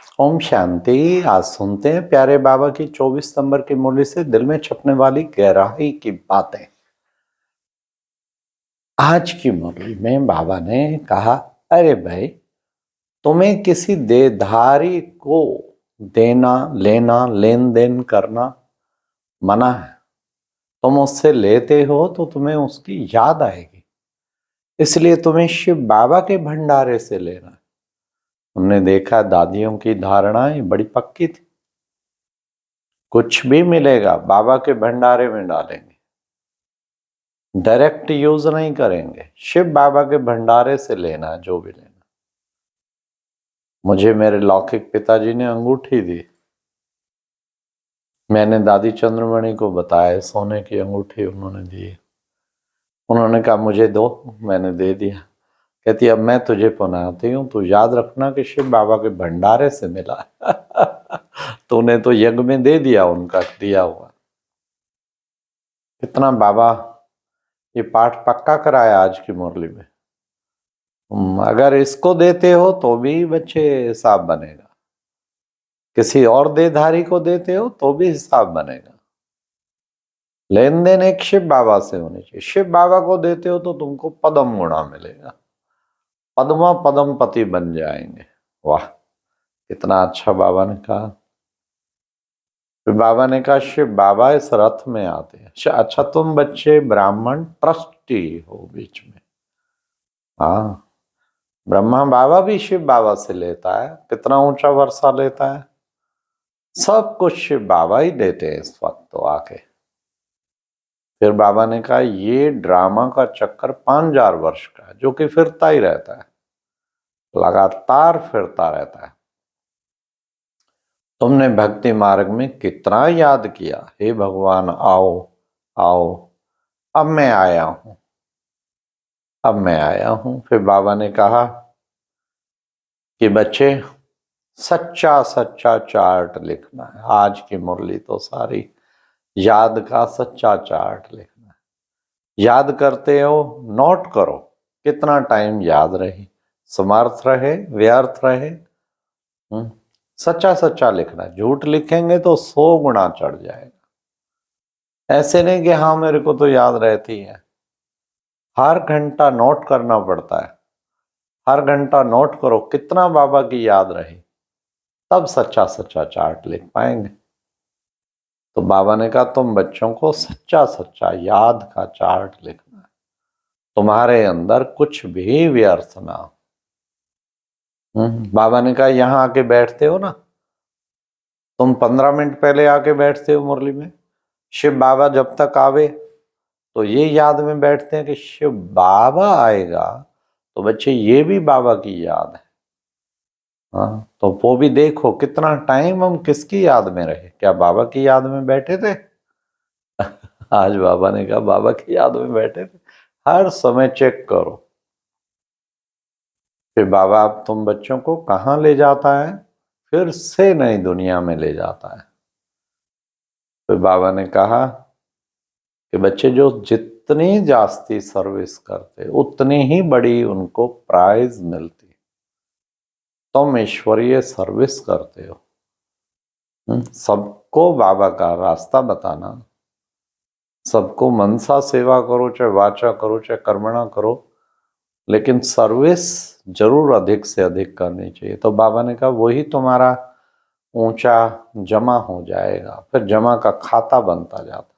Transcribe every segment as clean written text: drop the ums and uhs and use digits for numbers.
ओम शांति। आज सुनते हैं प्यारे बाबा की 24 नंबर की मुरली से दिल में छपने वाली गहराई की बातें। आज की मुरली में बाबा ने कहा, अरे भाई, तुम्हें किसी देधारी को देना लेना लेन देन करना मना है। तुम उससे लेते हो तो तुम्हें उसकी याद आएगी, इसलिए तुम्हें शिव बाबा के भंडारे से लेना है। हमने देखा दादियों की धारणाएं बड़ी पक्की थी, कुछ भी मिलेगा बाबा के भंडारे में डालेंगे, डायरेक्ट यूज नहीं करेंगे, शिव बाबा के भंडारे से लेना है जो भी लेना। मुझे मेरे लौकिक पिताजी ने अंगूठी दी, मैंने दादी चंद्रमणि को बताया, सोने की अंगूठी उन्होंने दी। उन्होंने कहा मुझे दो, मैंने दे दिया। कहती अब मैं तुझे पहनाती हूँ, तू याद रखना कि शिव बाबा के भंडारे से मिला। तूने तो यज्ञ में दे दिया उनका दिया हुआ। कितना बाबा ये पाठ पक्का कराया आज की मुरली में। अगर इसको देते हो तो भी बच्चे हिसाब बनेगा, किसी और देधारी को देते हो तो भी हिसाब बनेगा। लेन देन एक शिव बाबा से होनी चाहिए। शिव बाबा को देते हो तो तुमको पदम गुणा मिलेगा, पद्मा पदम पति बन जाएंगे। वाह, कितना अच्छा बाबा ने कहा। फिर बाबा ने कहा शिव बाबा इस रथ में आते हैं। अच्छा, तुम बच्चे ब्राह्मण ट्रस्टी हो बीच में। हाँ, ब्रह्मा बाबा भी शिव बाबा से लेता है, कितना ऊंचा वर्षा लेता है। सब कुछ शिव बाबा ही देते हैं इस वक्त तो आके। फिर बाबा ने कहा ये ड्रामा का चक्कर 5000 वर्ष का है, जो कि फिरता ही रहता है, लगातार फिरता रहता है। तुमने भक्ति मार्ग में कितना याद किया, हे भगवान आओ आओ, अब मैं आया हूं, अब मैं आया हूं। फिर बाबा ने कहा कि बच्चे सच्चा सच्चा चार्ट लिखना है। आज की मुरली तो सारी याद का सच्चा चार्ट लिखना है। याद करते हो, नोट करो कितना टाइम याद रहे, समर्थ रहे, व्यर्थ रहे। सच्चा सच्चा लिखना है। झूठ लिखेंगे तो 100 गुना चढ़ जाएगा। ऐसे नहीं कि हाँ मेरे को तो याद रहती है, हर घंटा नोट करना पड़ता है। हर घंटा नोट करो कितना बाबा की याद रही, तब सच्चा सच्चा चार्ट लिख पाएंगे। तो बाबा ने कहा तुम बच्चों को सच्चा सच्चा याद का चार्ट लिखना है, तुम्हारे अंदर कुछ भी व्यर्थ ना हो। बाबा ने कहा यहाँ आके बैठते हो ना, तुम 15 मिनट पहले आके बैठते हो मुरली में, शिव बाबा जब तक आवे तो ये याद में बैठते हैं कि शिव बाबा आएगा, तो बच्चे ये भी बाबा की याद है। हाँ, तो वो भी देखो कितना टाइम हम किसकी याद में रहे। क्या बाबा की याद में बैठे थे? आज बाबा ने कहा बाबा की याद में बैठे थे। हर समय चेक करो। फिर बाबा अब तुम बच्चों को कहाँ ले जाता है? फिर से नई दुनिया में ले जाता है। फिर बाबा ने कहा कि बच्चे जो जितनी जास्ती सर्विस करते उतनी ही बड़ी उनको प्राइज मिलती। तुम ईश्वरीय सर्विस करते हो, सबको बाबा का रास्ता बताना, सबको मनसा सेवा करो, चाहे वाचा करो चाहे कर्मणा करो, लेकिन सर्विस जरूर अधिक से अधिक करनी चाहिए। तो बाबा ने कहा वही तुम्हारा ऊंचा जमा हो जाएगा, फिर जमा का खाता बनता जाता।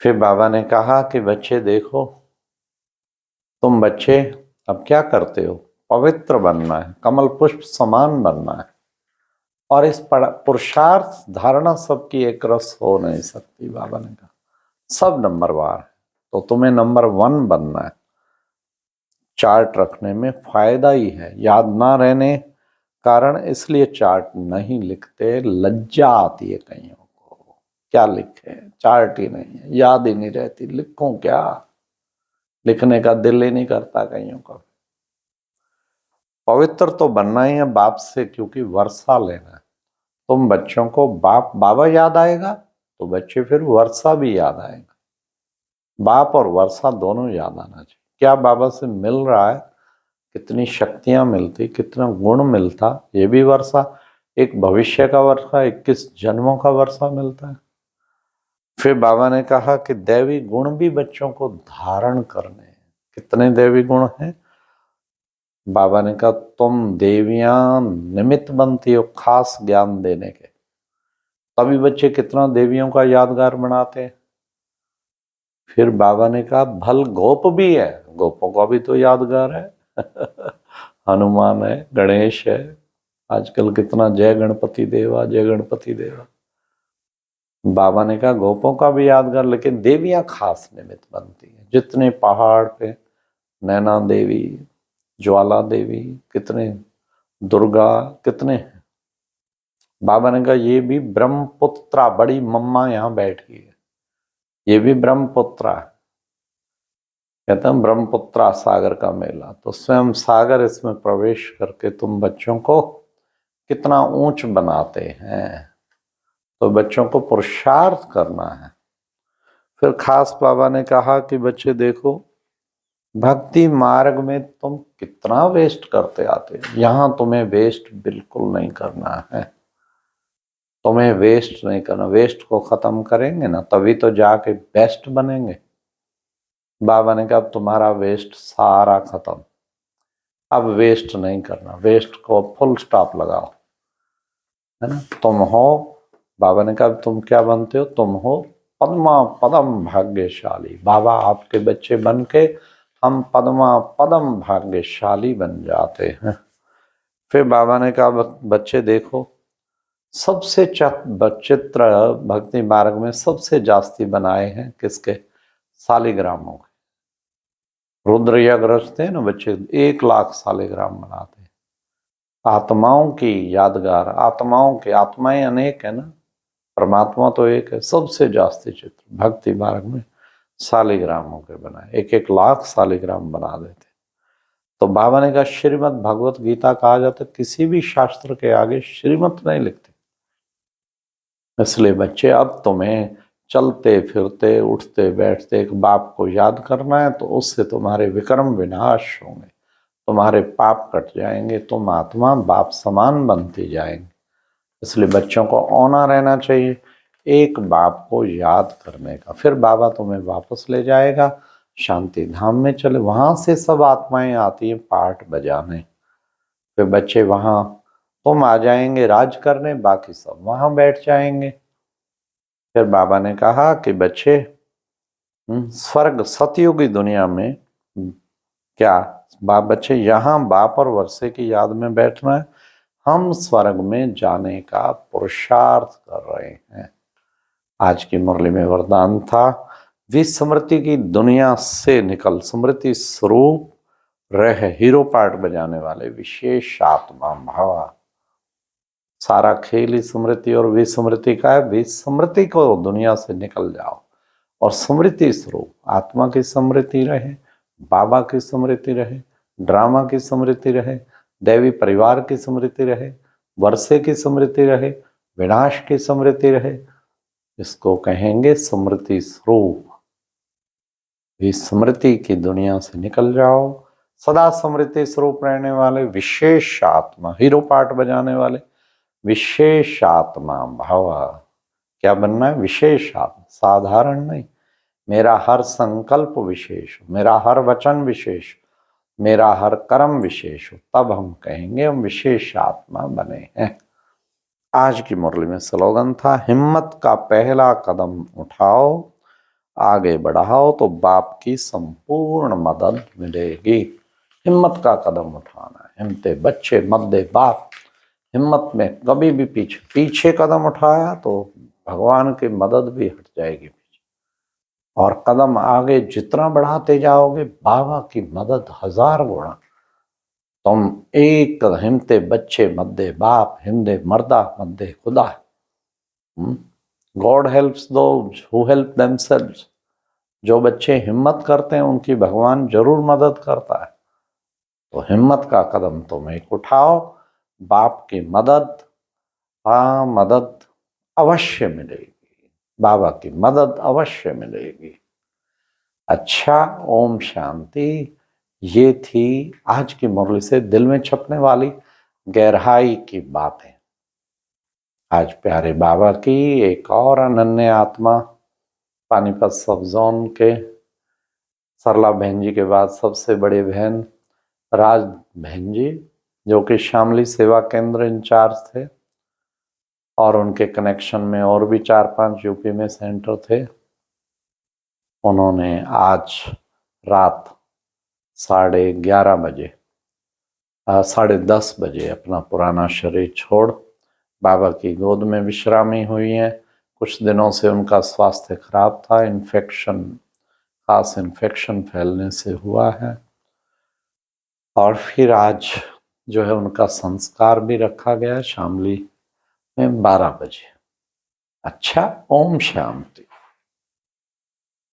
फिर बाबा ने कहा कि बच्चे देखो, तुम बच्चे अब क्या करते हो, पवित्र बनना है, कमल पुष्प समान बनना है। और इस पुरुषार्थ धारणा सबकी एक रस हो नहीं सकती। बाबा ने कहा सब नंबरवार है, तो तुम्हें नंबर 1 बनना है। चार्ट रखने में फायदा ही है, याद ना रहने कारण इसलिए चार्ट नहीं लिखते, लज्जा आती है कईयों को। क्या लिखे, चार्ट ही नहीं है, याद ही नहीं रहती, लिखूं क्या, लिखने का दिल ही नहीं करता कईयों का। पवित्र तो बनना ही है बाप से, क्योंकि वर्षा लेना है। तुम बच्चों को बाप बाबा याद आएगा तो बच्चे फिर वर्षा भी याद आएगा। बाप और वर्षा दोनों याद आना चाहिए। क्या बाबा से मिल रहा है कितनी शक्तियां मिलती, कितना गुण मिलता। ये भी वर्षा, एक भविष्य का वर्षा, 21 जन्मों का वर्षा मिलता है। फिर बाबा ने कहा कि दैवी गुण भी बच्चों को धारण करने हैं। कितने दैवी गुण हैं? बाबा ने कहा तुम देवियां निमित्त बनती हो खास ज्ञान देने के। तभी बच्चे कितना देवियों का यादगार बनाते हैं। फिर बाबा ने कहा भल गोप भी है, गोपों का भी तो यादगार है। हनुमान है, गणेश है, आजकल कितना जय गणपति देवा, जय गणपति देवा। बाबा ने कहा गोपों का भी यादगार, लेकिन देवियां खास निमित्त बनती हैं। जितने पहाड़ पे नैना देवी, ज्वाला देवी, कितने दुर्गा, कितने हैं। बाबा ने कहा ये भी ब्रह्मपुत्रा, बड़ी मम्मा यहाँ बैठी है, ये भी ब्रह्मपुत्रा है। कहते हैं ब्रह्मपुत्रा सागर का मेला, तो स्वयं सागर इसमें प्रवेश करके तुम बच्चों को कितना ऊंच बनाते हैं। तो बच्चों को पुरुषार्थ करना है। फिर खास बाबा ने कहा कि बच्चे देखो, भक्ति मार्ग में तुम कितना वेस्ट करते आते हो, यहां तुम्हें वेस्ट बिल्कुल नहीं करना है। तुम्हें वेस्ट नहीं करना। वेस्ट को खत्म करेंगे ना तभी तो जाके बेस्ट बनेंगे। बाबा ने कहा अब तुम्हारा वेस्ट सारा खत्म, अब वेस्ट नहीं करना, वेस्ट को फुल स्टॉप लगाओ, है ना। तुम हो, बाबा ने कहा तुम क्या बनते हो? तुम हो पद्मा पदम भाग्यशाली। बाबा आपके बच्चे बन के हम पद्मा पदम भाग्यशाली बन जाते हैं। फिर बाबा ने कहा बच्चे देखो, सबसे चित्र भक्ति मार्ग में सबसे जास्ती बनाए हैं किसके? शालिग्रामों के। रुद्र यज्ञ रचते हैं ना बच्चे, 1 लाख शालिग्राम बनाते हैं। आत्माओं की यादगार, आत्माओं के, आत्माएं अनेक है ना, परमात्मा तो एक है। सबसे जास्ती चित्र भक्ति मार्ग में शालिग्रामों के बनाए, 1-1 लाख शालिग्राम बना देते। तो बाबा ने कहा श्रीमद् भगवत गीता कहा जाता, किसी भी शास्त्र के आगे श्रीमत नहीं लिखते। इसलिए बच्चे अब तुम्हें चलते फिरते उठते बैठते एक बाप को याद करना है, तो उससे तुम्हारे विक्रम विनाश होंगे, तुम्हारे पाप कट जाएंगे, तुम आत्मा बाप समान बनती जाएंगे। इसलिए बच्चों को औना रहना चाहिए एक बाप को याद करने का। फिर बाबा तुम्हें वापस ले जाएगा शांति धाम में, चले वहां से सब आत्माएं आती हैं पाठ बजाने। फिर बच्चे वहां, तुम आ जाएंगे राज करने, बाकी सब वहां बैठ जाएंगे। फिर बाबा ने कहा कि बच्चे स्वर्ग सतयुगी दुनिया में क्या बाप बच्चे यहाँ बाप और वर्षे की याद में बैठना है। हम स्वर्ग में जाने का पुरुषार्थ कर रहे हैं। आज की मुरली में वरदान था, विस्मृति की दुनिया से निकल स्मृति स्वरूप रह हीरो पार्ट बजाने वाले विशेष आत्मा भावा। सारा खेल ही स्मृति और विस्मृति का है। विस्मृति को दुनिया से निकल जाओ और स्मृति स्वरूप आत्मा की स्मृति रहे, बाबा की स्मृति रहे, ड्रामा की स्मृति रहे, देवी परिवार की स्मृति रहे, वर्षे की स्मृति रहे, विनाश की स्मृति रहे। इसको कहेंगे स्मृति स्वरूप। इस स्मृति की दुनिया से निकल जाओ, सदा स्मृति स्वरूप रहने वाले विशेष आत्मा, हीरो पार्ट बजाने वाले विशेष आत्मा भाव। क्या बनना है? विशेष आत्मा, साधारण नहीं। मेरा हर संकल्प विशेष हो, मेरा हर वचन विशेष, मेरा हर कर्म विशेष हो, तब हम कहेंगे हम विशेष आत्मा बने हैं। आज की मुरली में स्लोगन था, हिम्मत का पहला कदम उठाओ, आगे बढ़ाओ तो बाप की संपूर्ण मदद मिलेगी। हिम्मत का कदम उठाना है। हिम्मते बच्चे मत दे बाप। हिम्मत में कभी भी पीछे कदम उठाया तो भगवान की मदद भी हट जाएगी पीछे, और कदम आगे जितना बढ़ाते जाओगे बाबा की मदद 1000 गुणा। तुम एक हिम्मते बच्चे मत दे बाप, हिम्मते मर्दा मत दे खुदा। God helps those who help themselves. जो बच्चे हिम्मत करते हैं उनकी भगवान जरूर मदद करता है। तो हिम्मत का कदम तुम एक उठाओ, बाप की मदद, हाँ मदद अवश्य मिलेगी, बाबा की मदद अवश्य मिलेगी। अच्छा, ओम शांति। ये थी आज की मुरली से दिल में छपने वाली गहराई की बातें। आज प्यारे बाबा की एक और अनन्य आत्मा, पानीपत सब जोन के सरला बहन जी के बाद सबसे बड़े बहन राज बहन जी, जो कि शामली सेवा केंद्र इंचार्ज थे, और उनके कनेक्शन में और भी 4-5 यूपी में सेंटर थे। उन्होंने आज रात 11:30 बजे 10:30 बजे अपना पुराना शरीर छोड़ बाबा की गोद में विश्रामी हुई हैं। कुछ दिनों से उनका स्वास्थ्य खराब था, खास इन्फेक्शन फैलने से हुआ है। और फिर आज जो है उनका संस्कार भी रखा गया है शामली में 12 बजे। अच्छा, ओम शांति।